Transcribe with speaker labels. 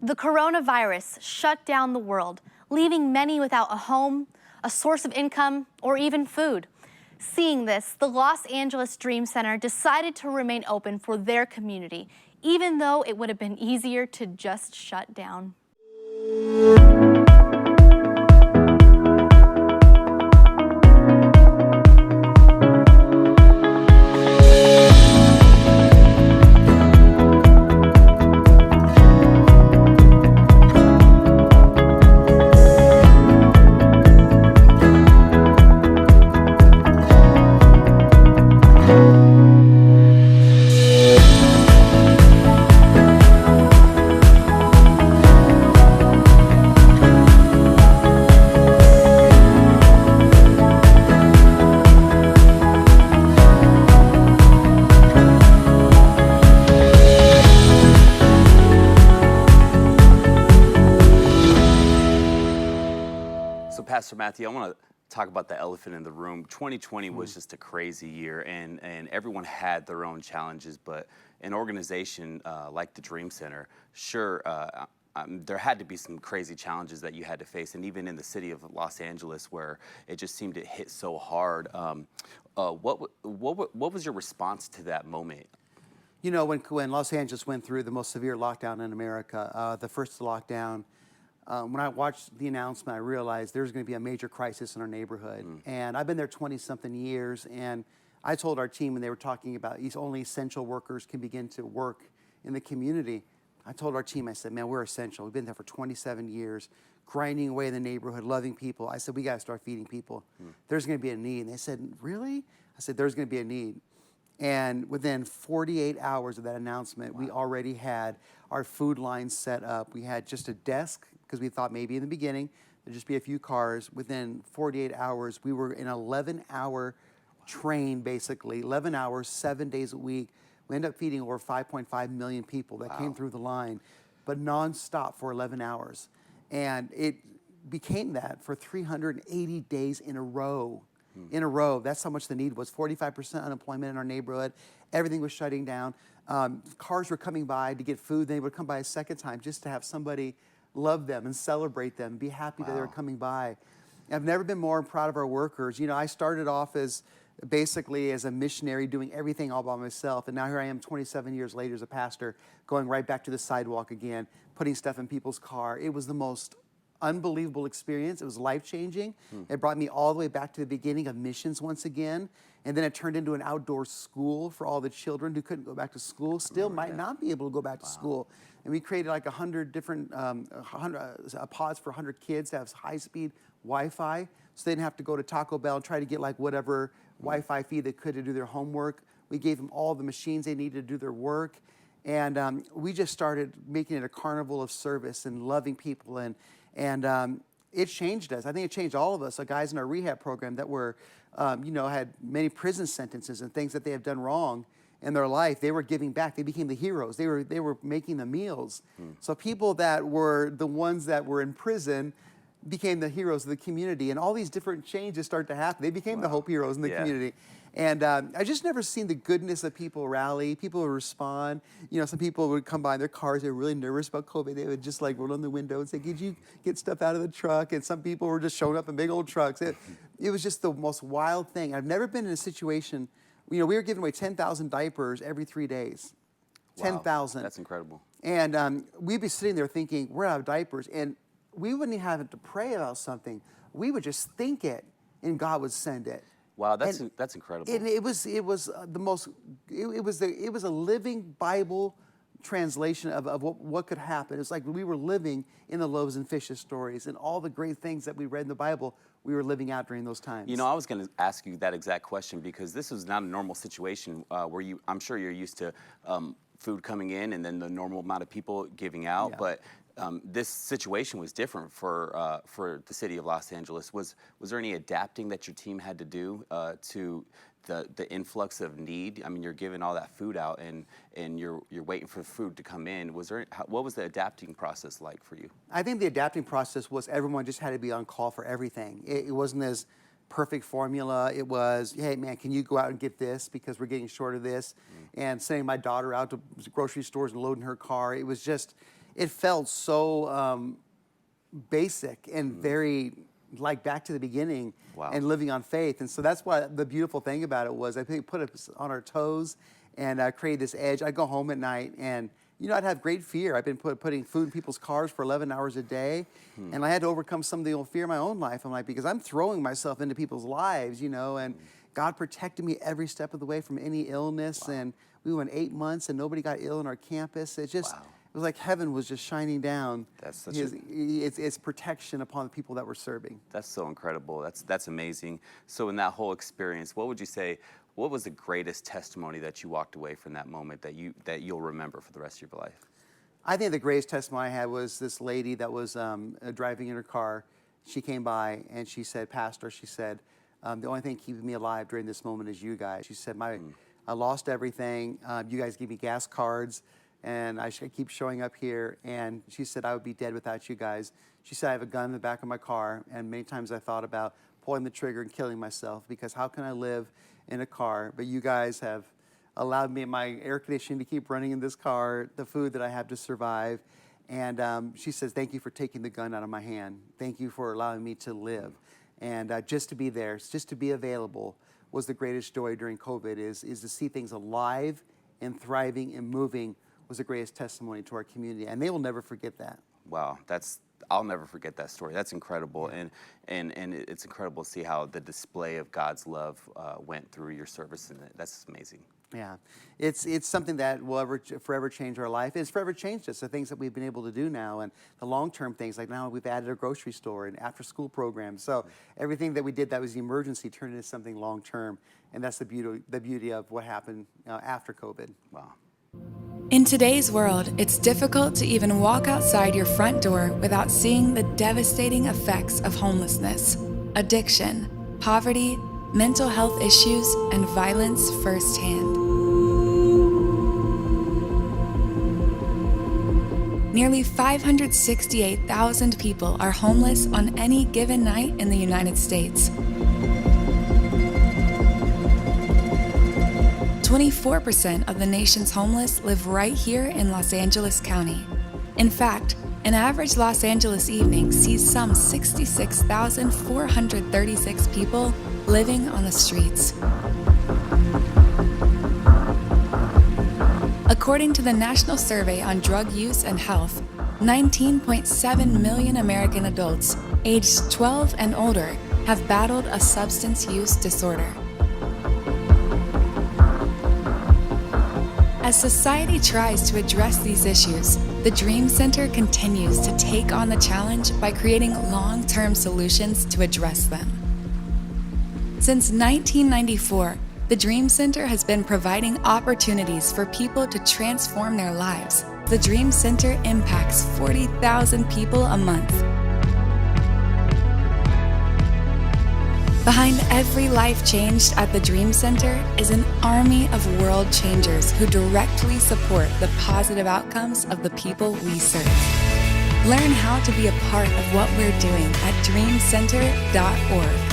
Speaker 1: The coronavirus shut down the world, leaving many without a home, a source of income, or even food. Seeing this, the Los Angeles Dream Center decided to remain open for their community, even though it would have been easier to just shut down.
Speaker 2: Pastor Matthew, I want to talk about the elephant in the room. 2020 was just a crazy year, and everyone had their own challenges, but an organization like the Dream Center, sure, there had to be some crazy challenges that you had to face, and even in the city of Los Angeles, where it just seemed to hit so hard. What was your response to that moment?
Speaker 3: You know, when Los Angeles went through the most severe lockdown in America, the first lockdown, when I watched the announcement, I realized there's going to be a major crisis in our neighborhood. And I've been there 20-something years, and I told our team when they were talking about only essential workers can begin to work in the community, I told our team, I said, man, we're essential. We've been there for 27 years, grinding away in the neighborhood, loving people. I said, we got to start feeding people. There's going to be a need. And they said, really? I said, there's going to be a need. And within 48 hours of that announcement, we already had our food line set up. We had just a desk, because we thought maybe in the beginning there'd just be a few cars. Within 48 hours, we were in an 11-hour train, basically, 11 hours, 7 days a week. We ended up feeding over 5.5 million people that came through the line, but nonstop for 11 hours. And it became that for 380 days in a row. In a row, that's how much the need was. 45% unemployment in our neighborhood. Everything was shutting down. Cars were coming by to get food. They would come by a second time just to have somebody love them and celebrate them, be happy that they were coming by. I've never been more proud of our workers. You know, I started off as basically as a missionary doing everything all by myself, and now here I am 27 years later as a pastor, going right back to the sidewalk again, putting stuff in people's car. It was the most unbelievable experience. It was life-changing. It brought me all the way back to the beginning of missions once again, and then it turned into an outdoor school for all the children who couldn't go back to school, still might not be able to go back to school. And we created like 100 different pods for 100 kids to have high-speed Wi-Fi, so they didn't have to go to Taco Bell and try to get like whatever Wi-Fi feed they could to do their homework. We gave them all the machines they needed to do their work. And we just started making it a carnival of service and loving people. And it changed us. I think it changed all of us. The guys in our rehab program that were, had many prison sentences and things that they have done wrong in their life, they were giving back. They became the heroes. They were making the meals. So people that were the ones that were in prison became the heroes of the community. And all these different changes started to happen. They became the hope heroes in the community. And I just never seen the goodness of people rally. People would respond. You know, some people would come by in their cars. They were really nervous about COVID. They would just like roll on the window and say, could you get stuff out of the truck? And some people were just showing up in big old trucks. It was just the most wild thing. I've never been in a situation, you know, we were giving away 10,000 diapers every 3 days. 10,000.
Speaker 2: That's incredible.
Speaker 3: And we'd be sitting there thinking, we're out of diapers. And we wouldn't even have to pray about something. We would just think it, and God would send it.
Speaker 2: Wow, that's incredible.
Speaker 3: And it was the most. It was a living Bible translation of what could happen. It's like we were living in the loaves and fishes stories, and all the great things that we read in the Bible, we were living out during those times.
Speaker 2: You know, I was going to ask you that exact question, because this is not a normal situation where I'm sure you're used to food coming in and then the normal amount of people giving out, but this situation was different for the city of Los Angeles. Was there any adapting that your team had to do to the influx of need? I mean, you're giving all that food out, and you're waiting for food to come in. What was the adapting process like for you?
Speaker 3: I think the adapting process was everyone just had to be on call for everything. It wasn't as perfect formula. It was, hey man, can you go out and get this because we're getting short of this? And sending my daughter out to grocery stores and loading her car. It was just, it felt so basic and very like back to the beginning.
Speaker 2: Wow.
Speaker 3: And living on faith. And so that's why the beautiful thing about it was I think it put us on our toes and created this edge. I'd go home at night and, you know, I'd have great fear. I've been putting food in people's cars for 11 hours a day. And I had to overcome some of the old fear in my own life. I'm like, because I'm throwing myself into people's lives, you know, and God protected me every step of the way from any illness.
Speaker 2: Wow.
Speaker 3: And we went 8 months and nobody got ill on our campus. It just,
Speaker 2: Wow.
Speaker 3: it was like heaven was just shining down.
Speaker 2: That's such
Speaker 3: its protection upon the people that we're serving.
Speaker 2: That's so incredible. That's amazing. So in that whole experience, what would you say, what was the greatest testimony that you walked away from that moment that you'll remember for the rest of your life?
Speaker 3: I think the greatest testimony I had was this lady that was driving in her car. She came by and she said, Pastor, she said, the only thing keeping me alive during this moment is you guys. She said, I lost everything. You guys gave me gas cards. And I keep showing up here. And she said, I would be dead without you guys. She said, I have a gun in the back of my car. And many times I thought about pulling the trigger and killing myself because how can I live in a car? But you guys have allowed me my air conditioning to keep running in this car, the food that I have to survive. And she says, thank you for taking the gun out of my hand. Thank you for allowing me to live. And just to be there, just to be available was the greatest joy during COVID is to see things alive and thriving and moving was the greatest testimony to our community, and they will never forget that.
Speaker 2: Wow, I'll never forget that story. That's incredible, and it's incredible to see how the display of God's love went through your service, and that's amazing.
Speaker 3: Yeah, it's something that will forever change our life. It's forever changed us. The things that we've been able to do now, and the long-term things, like now we've added a grocery store and after-school programs. So everything that we did that was the emergency turned into something long-term, and that's the beauty of what happened after COVID.
Speaker 2: Wow.
Speaker 4: In today's world, it's difficult to even walk outside your front door without seeing the devastating effects of homelessness, addiction, poverty, mental health issues, and violence firsthand. Nearly 568,000 people are homeless on any given night in the United States. 24% of the nation's homeless live right here in Los Angeles County. In fact, an average Los Angeles evening sees some 66,436 people living on the streets. According to the National Survey on Drug Use and Health, 19.7 million American adults aged 12 and older have battled a substance use disorder. As society tries to address these issues, the Dream Center continues to take on the challenge by creating long-term solutions to address them. Since 1994, the Dream Center has been providing opportunities for people to transform their lives. The Dream Center impacts 40,000 people a month. Behind every life changed at the Dream Center is an army of world changers who directly support the positive outcomes of the people we serve. Learn how to be a part of what we're doing at dreamcenter.org.